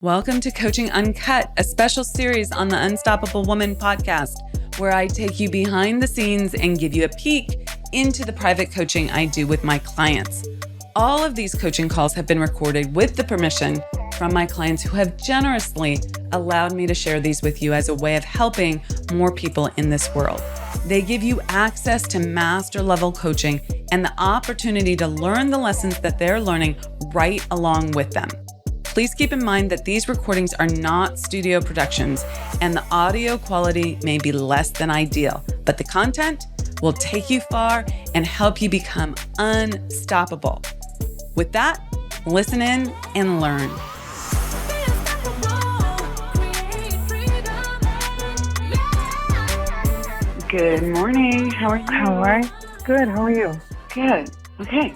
Welcome to Coaching Uncut, a special series on the Unstoppable Woman podcast, where I take you behind the scenes and give you a peek into the private coaching I do with my clients. All of these coaching calls have been recorded with the permission from my clients who have generously allowed me to share these with you as a way of helping more people in this world. They give you access to master level coaching and the opportunity to learn the lessons that they're learning right along with them. Please keep in mind that these recordings are not studio productions and the audio quality may be less than ideal, but the content will take you far and help you become unstoppable. With that, listen in and learn. Good morning. How are you? Good. How are you? Good. Okay.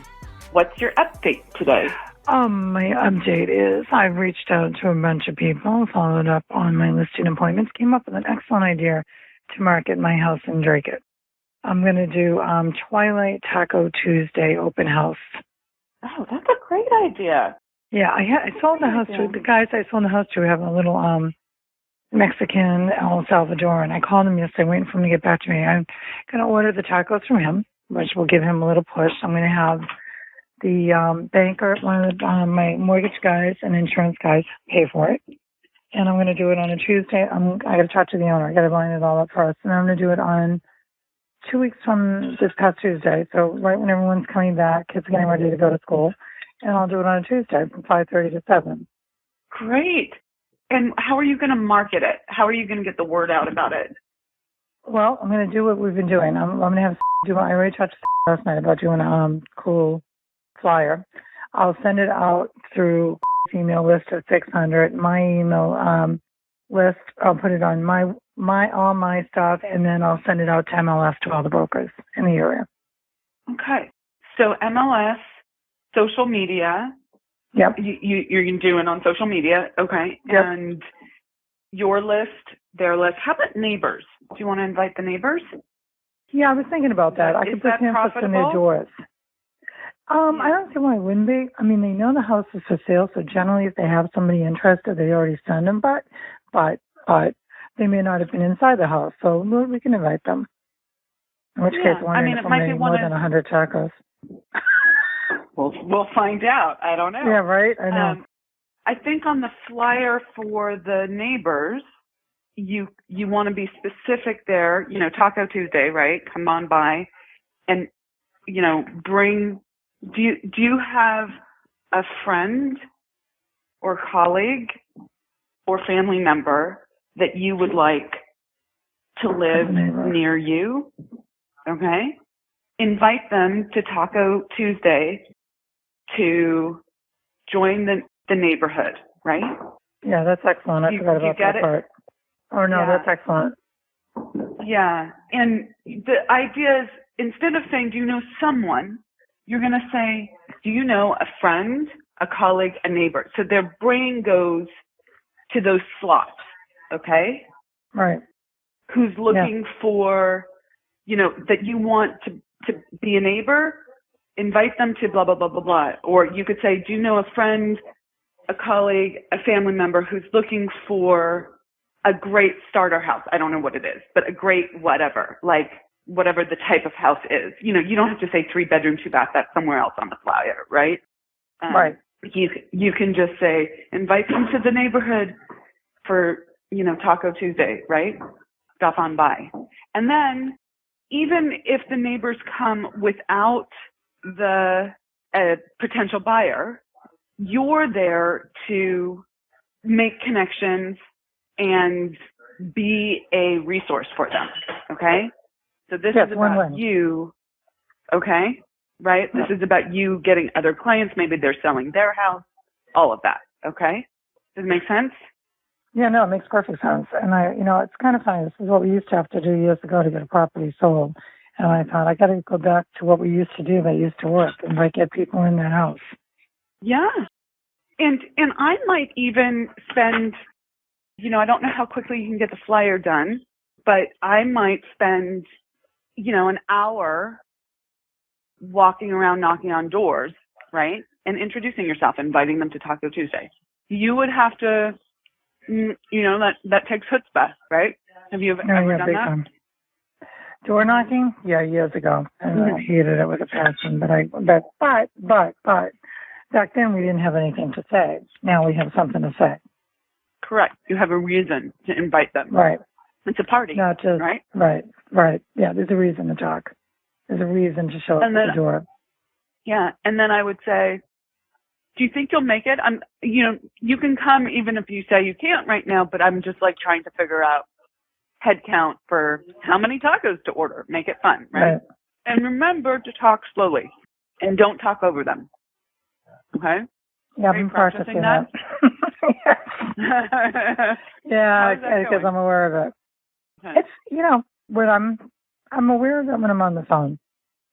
What's your update today? My update is I've reached out to a bunch of people, followed up on my listing appointments, came up with an excellent idea to market my house in Drake. I'm going to do Twilight Taco Tuesday open house. Oh, that's a great idea. Yeah, I sold the house to the guys I sold the house to have a little Mexican El Salvador, and I called him yesterday waiting for him to get back to me. I'm going to order the tacos from him, which will give him a little push. I'm going to have the banker, one of my mortgage guys and insurance guys pay for it. And I'm going to do it on a Tuesday. I got to talk to the owner. I got to line it all up first. And I'm going to do it on 2 weeks from this past Tuesday. So right when everyone's coming back, kids are getting ready to go to school. And I'll do it on a Tuesday from 5:30 to 7. Great. And how are you going to market it? How are you going to get the word out about it? Well, I'm going to do what we've been doing. I'm going to have I already talked to last night about doing a cool flyer. I'll send it out through email list of 600. My email list, I'll put it on all my stuff, and then I'll send it out to MLS to all the brokers in the area. Okay. So MLS, social media. Yep. You're doing on social media. Okay. Yep. And your list, their list. How about neighbors? Do you want to invite the neighbors? Yeah, I was thinking about that. I could put pamphlets in their doors. I don't see why it wouldn't be. I mean, they know the house is for sale, so generally if they have somebody interested, they already send them, but they may not have been inside the house, so we can invite them. In which case, wondering if we're more than 100 tacos. We'll find out. I don't know. Yeah, right? I know. I think on the flyer for the neighbors, you want to be specific there, Taco Tuesday, right? Come on by and, bring. Do you have a friend or colleague or family member that you would like to live near you? Okay. Invite them to Taco Tuesday to join the neighborhood, right? Yeah, that's excellent. I forgot about that part. Oh, no, yeah. That's excellent. Yeah. And the idea is, instead of saying, do you know someone, you're going to say, do you know a friend, a colleague, a neighbor? So their brain goes to those slots, okay? Right. Who's looking for, that you want to be a neighbor, invite them to blah, blah, blah, blah, blah. Or you could say, do you know a friend, a colleague, a family member who's looking for a great starter house? I don't know what it is, but a great whatever, like whatever the type of house is. You don't have to say 3-bedroom, 2-bath. That's somewhere else on the flyer, right? Right. You can just say, invite them to the neighborhood for, Taco Tuesday, right? Stop on by. And then even if the neighbors come without the potential buyer, you're there to make connections and be a resource for them, okay? So this is about you, okay, right? This is about you getting other clients. Maybe they're selling their house, all of that, okay? Does it make sense? Yeah, no, it makes perfect sense. And it's kind of funny. This is what we used to have to do years ago to get a property sold. And I thought, I got to go back to what we used to do that used to work and get people in their house. Yeah. And I might even spend, I don't know how quickly you can get the flyer done, but I might spend an hour walking around, knocking on doors, right? And introducing yourself, inviting them to Taco Tuesday. you would have to, that takes chutzpah, right? Have you ever done big that? Time. Door knocking? Yeah, years ago. And I hated it with a passion. But back then we didn't have anything to say. Now we have something to say. Correct. You have a reason to invite them. Right. It's a party. Not just, right? Right. Yeah, there's a reason to talk. There's a reason to show up at the door. Yeah, and then I would say, do you think you'll make it? You can come even if you say you can't right now, but I'm just like trying to figure out head count for how many tacos to order. Make it fun, right? And remember to talk slowly and don't talk over them. Okay? Yeah, I've been practicing that. Yeah, because I'm aware of it. Okay. It's, when I'm aware of it when I'm on the phone.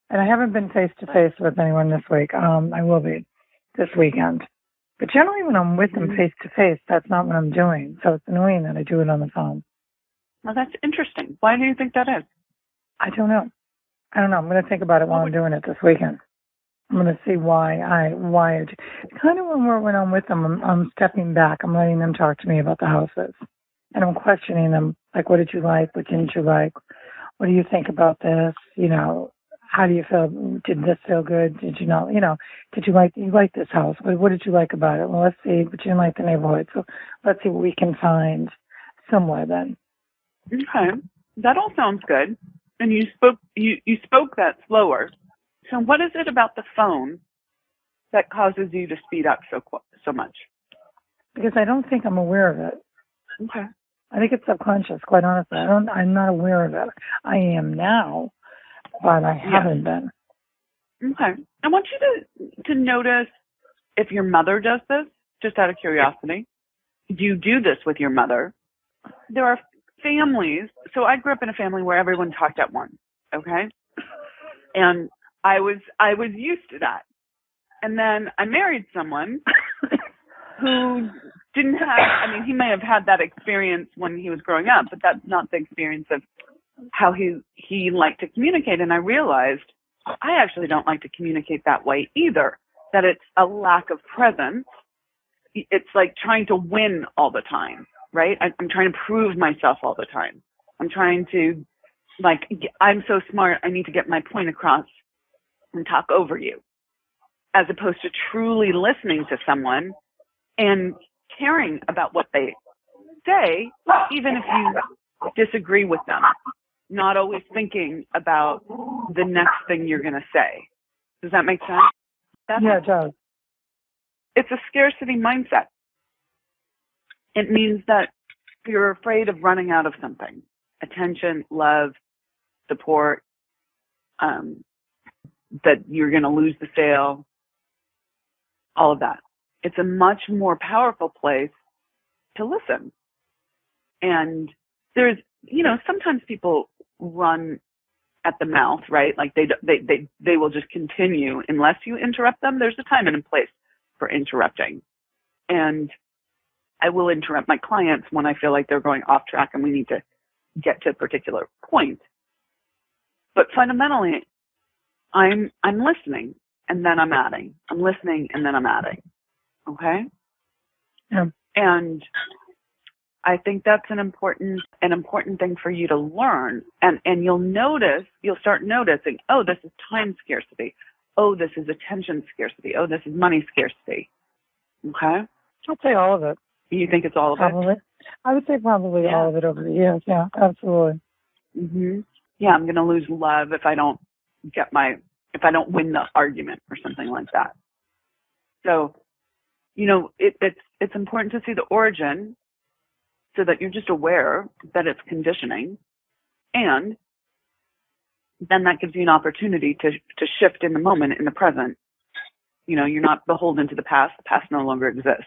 And I haven't been face to face with anyone this week. I will be this weekend. But generally when I'm with them face to face, that's not what I'm doing. So it's annoying that I do it on the phone. Well, that's interesting. Why do you think that is? I don't know. I'm going to think about it while I'm doing it this weekend. I'm going to see why I do. Kind of when I'm with them, I'm stepping back. I'm letting them talk to me about the houses. And I'm questioning them, like, what did you like? What didn't you like? What do you think about this? How do you feel? Did this feel good? Did you not? Did you like this house? What did you like about it? Well, let's see. But you didn't like the neighborhood. So let's see what we can find somewhere then. Okay. That all sounds good. And you spoke that slower. So what is it about the phone that causes you to speed up so much? Because I don't think I'm aware of it. Okay. I think it's subconscious, quite honestly. I'm not aware of it. I am now, but I haven't been. Okay. I want you to notice if your mother does this, just out of curiosity. Do you do this with your mother? There are families. So I grew up in a family where everyone talked at once. Okay. And I was used to that. And then I married someone who didn't have, he may have had that experience when he was growing up, but that's not the experience of how he liked to communicate. And I realized I actually don't like to communicate that way either, that it's a lack of presence. It's like trying to win all the time, right? I'm trying to prove myself all the time. I'm trying to, I'm so smart, I need to get my point across and talk over you, as opposed to truly listening to someone and caring about what they say, even if you disagree with them, not always thinking about the next thing you're going to say. Does that make sense? Yeah, it does. It's a scarcity mindset. It means that you're afraid of running out of something. Attention, love, support, that you're going to lose the sale, all of that. It's a much more powerful place to listen. And there's, sometimes people run at the mouth, right? Like they will just continue unless you interrupt them. There's a time and a place for interrupting. And I will interrupt my clients when I feel like they're going off track and we need to get to a particular point. But fundamentally, I'm listening and then I'm adding. I'm listening and then I'm adding. Okay? Yeah. And I think that's an important thing for you to learn. And you'll start noticing, oh, this is time scarcity. Oh, this is attention scarcity. Oh, this is money scarcity. Okay? I'd say all of it. You think it's all of it? I would say probably all of it over the years. Yeah, absolutely. Mm-hmm. Yeah, I'm going to lose love if I don't win the argument or something like that. So, it's important to see the origin so that you're just aware that it's conditioning. And then that gives you an opportunity to shift in the moment, in the present. You're not beholden to the past. The past no longer exists,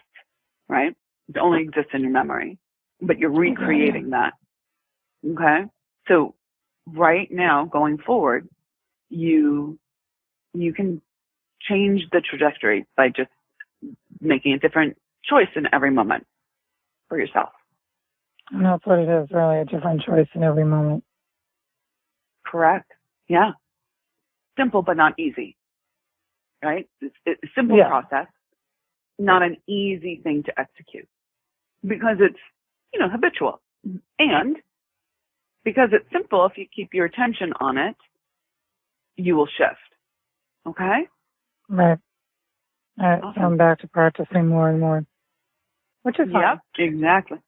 right? It only exists in your memory, but you're recreating that. Okay? So right now, going forward, you can change the trajectory by just making a different choice in every moment for yourself. And that's what it is, really, a different choice in every moment. Correct. Yeah. Simple, but not easy. Right? It's a simple process, not an easy thing to execute because it's, habitual. And because it's simple, if you keep your attention on it, you will shift. Okay? Right. Awesome. I'm back to practicing more and more, which is fine. Yep, exactly.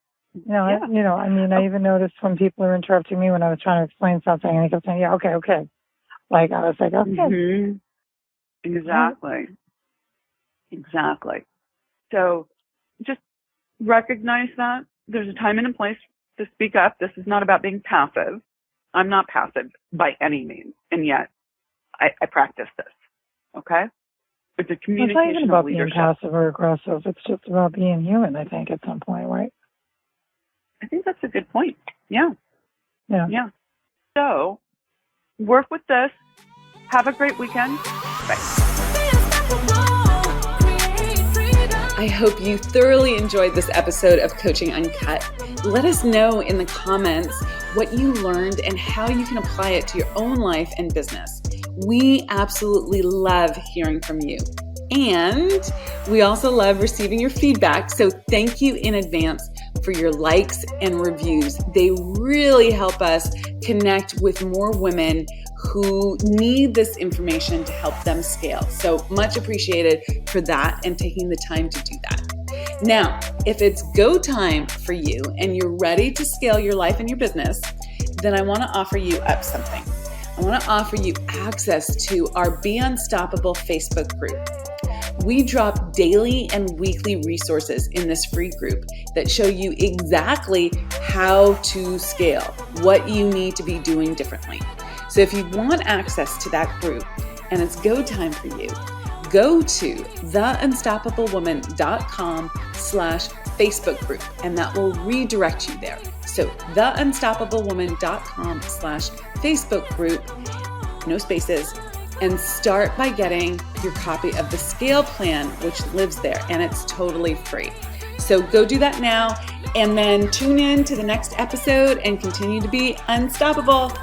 I even noticed when people are interrupting me when I was trying to explain something, and they kept saying, yeah, okay. Like, I was like, okay. Mm-hmm. Exactly. Exactly. So just recognize that there's a time and a place to speak up. This is not about being passive. I'm not passive by any means, and yet I practice this. Okay? It's a communication It's not even about of leadership. being passive or aggressive. It's just about being human, I think, at some point, right? I think that's a good point. Yeah. Yeah. So work with this. Have a great weekend. Bye. I hope you thoroughly enjoyed this episode of Coaching Uncut. Let us know in the comments what you learned and how you can apply it to your own life and business. We absolutely love hearing from you. And we also love receiving your feedback. So thank you in advance for your likes and reviews. They really help us connect with more women who need this information to help them scale. So much appreciated for that and taking the time to do that. Now, if it's go time for you and you're ready to scale your life and your business, then I want to offer you up something. I want to offer you access to our Be Unstoppable Facebook group. We drop daily and weekly resources in this free group that show you exactly how to scale, what you need to be doing differently. So if you want access to that group and it's go time for you, go to theunstoppablewoman.com/Facebook group, and that will redirect you there. So theunstoppablewoman.com/Facebook group, no spaces, and start by getting your copy of the Scale Plan, which lives there, and it's totally free. So go do that now, and then tune in to the next episode and continue to be unstoppable.